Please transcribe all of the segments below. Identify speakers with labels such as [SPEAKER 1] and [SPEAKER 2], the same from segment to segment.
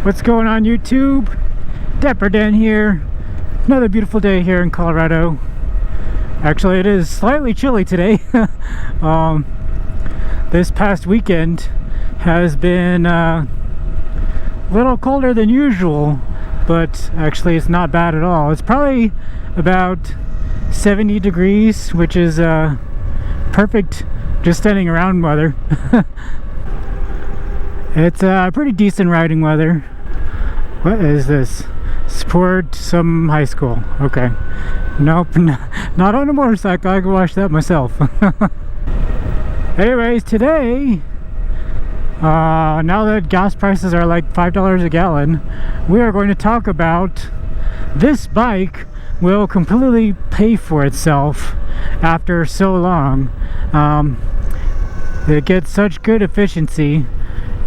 [SPEAKER 1] What's going on, YouTube? Dapper Dan here. Another beautiful day here in Colorado. Actually, it is slightly chilly today. This past weekend has been a little colder than usual, but actually it's not bad at all. It's probably about 70 degrees, which is perfect just standing around weather. It's pretty decent riding weather. What is this? Support some high school. Okay. Nope, not on a motorcycle. I can watch that myself. Anyways, today, now that gas prices are like $5 a gallon, we are going to talk about this bike will completely pay for itself after so long. It gets such good efficiency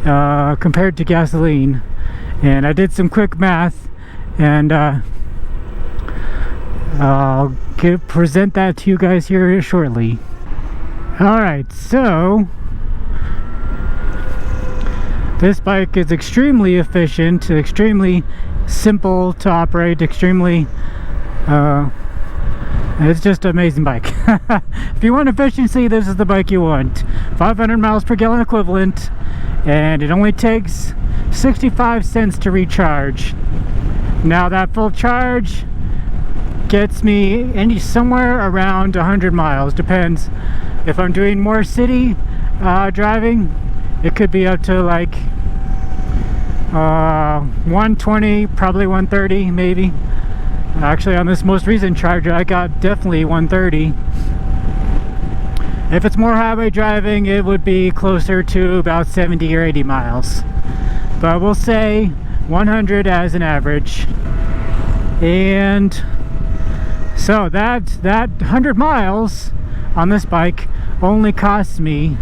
[SPEAKER 1] compared to gasoline, and I did some quick math, and I'll present that to you guys here shortly. Alright, so this bike is extremely efficient, extremely simple to operate, extremely it's just an amazing bike. If you want efficiency, this is the bike you want. 500 miles per gallon equivalent, and it only takes 65 cents to recharge. Now that full charge gets me somewhere around 100 miles. Depends. If I'm doing more city driving, it could be up to like 120, probably 130 maybe. Actually, on this most recent charger, I got definitely 130. If it's more highway driving, it would be closer to about 70 or 80 miles. But we'll say 100 as an average. And so that 100 miles on this bike only costs me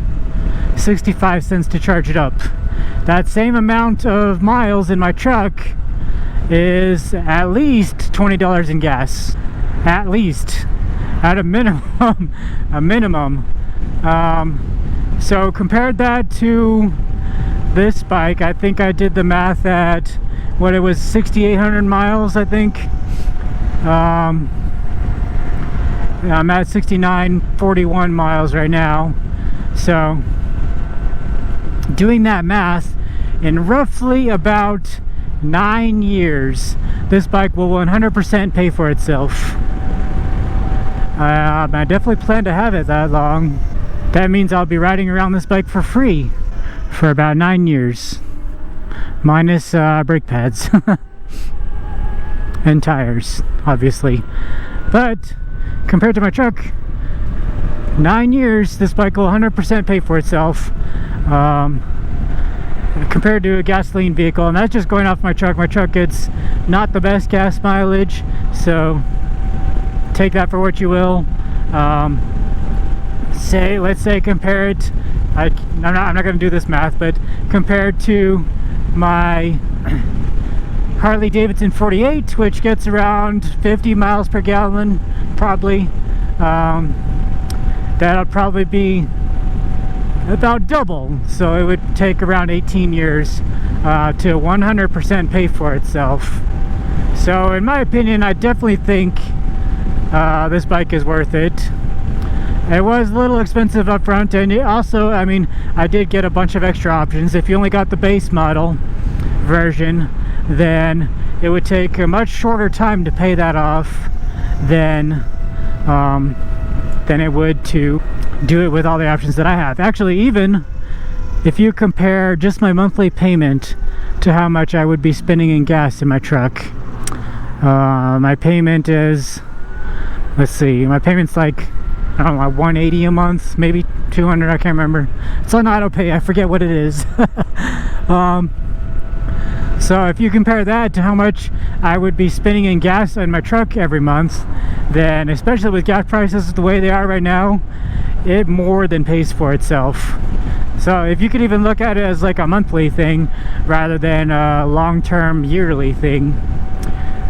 [SPEAKER 1] 65 cents to charge it up. That same amount of miles in my truck is at least $20 in gas. At least. At a minimum. A minimum. So compared that to this bike, I think I did the math at what it was, 6,800 miles, I think. I'm at 6,941 miles right now. So doing that math, in roughly about 9 years, this bike will 100% pay for itself. I definitely plan to have it that long. That means I'll be riding around this bike for free for about 9 years, minus brake pads and tires, obviously. But compared to my truck, 9 years, this bike will 100% pay for itself. Compared to a gasoline vehicle, and that's just going off my truck. My truck gets not the best gas mileage, so take that for what you will. Let's say compare it, I'm not going to do this math, but compared to my Harley Davidson 48, which gets around 50 miles per gallon probably, that'll probably be about double. So it would take around 18 years to 100% pay for itself. So in my opinion, I definitely think this bike is worth it. It was a little expensive up front, and it also, I mean, I did get a bunch of extra options. If you only got the base model version, then it would take a much shorter time to pay that off than it would to do it with all the options that I have. Actually, even if you compare just my monthly payment to how much I would be spending in gas in my truck, my payment is, let's see, my payment's like, I don't know, like 180 a month, maybe 200, I can't remember. It's on auto pay, I forget what it is. So if you compare that to how much I would be spending in gas in my truck every month, then especially with gas prices the way they are right now, it more than pays for itself. So if you could even look at it as like a monthly thing rather than a long-term yearly thing.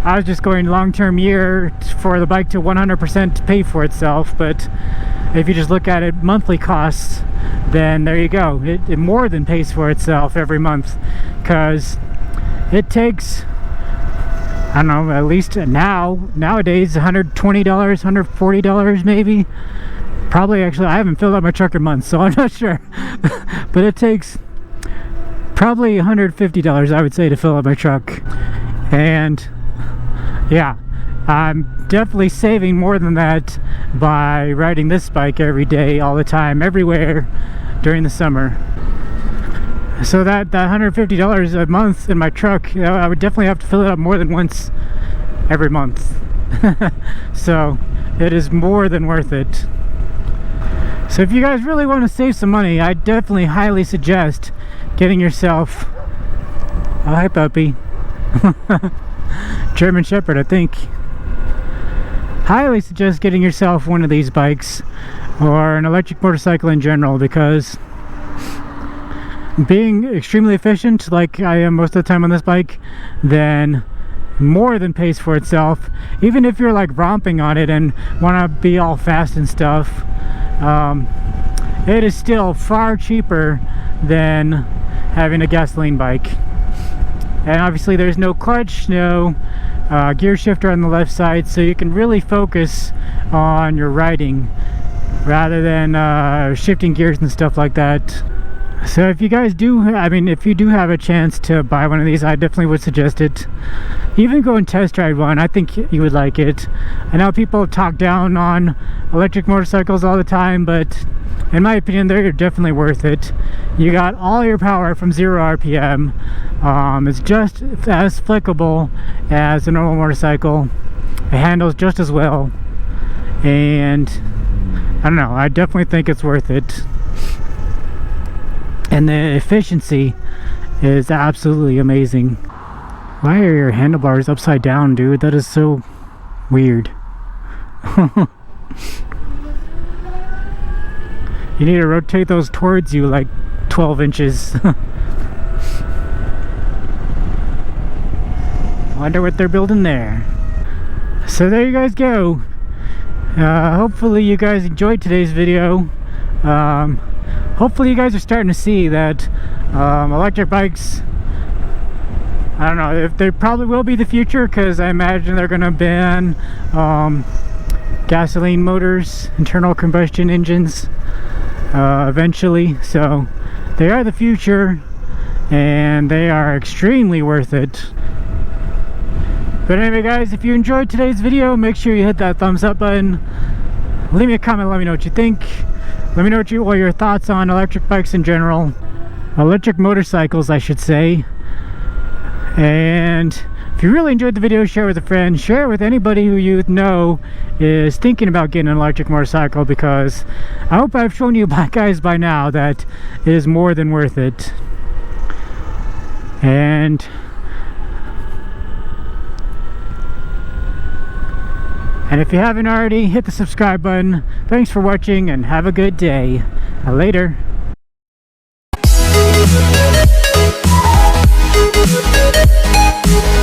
[SPEAKER 1] I was just going long-term year for the bike to 100% pay for itself, but if you just look at it monthly costs, then there you go. It more than pays for itself every month, because it takes, I don't know, at least nowadays $120, $140 maybe. Probably, actually, I haven't filled up my truck in months, so I'm not sure. But it takes probably $150, I would say, to fill up my truck. And yeah, I'm definitely saving more than that by riding this bike every day, all the time, everywhere during the summer. So that $150 a month in my truck, I would definitely have to fill it up more than once every month. So it is more than worth it. So if you guys really want to save some money, I definitely highly suggest getting yourself, oh hi puppy, German Shepherd I think. Highly suggest getting yourself one of these bikes or an electric motorcycle in general, because being extremely efficient like I am most of the time on this bike, then more than pays for itself. Even if you're like romping on it and want to be all fast and stuff, it is still far cheaper than having a gasoline bike. And obviously there's no clutch, no gear shifter on the left side, so you can really focus on your riding rather than shifting gears and stuff like that. So if you guys do, if you do have a chance to buy one of these, I definitely would suggest it. Even go and test ride one. I think you would like it. I know people talk down on electric motorcycles all the time, but in my opinion, they're definitely worth it. You got all your power from 0 RPM. It's just as flickable as a normal motorcycle. It handles just as well. And I don't know, I definitely think it's worth it. And the efficiency is absolutely amazing. Why are your handlebars upside down, dude? That is so weird. You need to rotate those towards you like 12 inches. Wonder what they're building there. So there you guys go. Hopefully you guys enjoyed today's video. Hopefully you guys are starting to see that electric bikes, I don't know, if they probably will be the future, because I imagine they're going to ban gasoline motors, internal combustion engines eventually. So they are the future and they are extremely worth it. But anyway guys, if you enjoyed today's video, make sure you hit that thumbs up button. Leave me a comment, let me know what you think. Let me know what your thoughts on electric bikes in general. Electric motorcycles, I should say. And if you really enjoyed the video, share it with a friend. Share it with anybody who you know is thinking about getting an electric motorcycle, because I hope I've shown you guys by now that it is more than worth it. And if you haven't already, hit the subscribe button. Thanks for watching and have a good day. Later.
[SPEAKER 2] We'll be right back.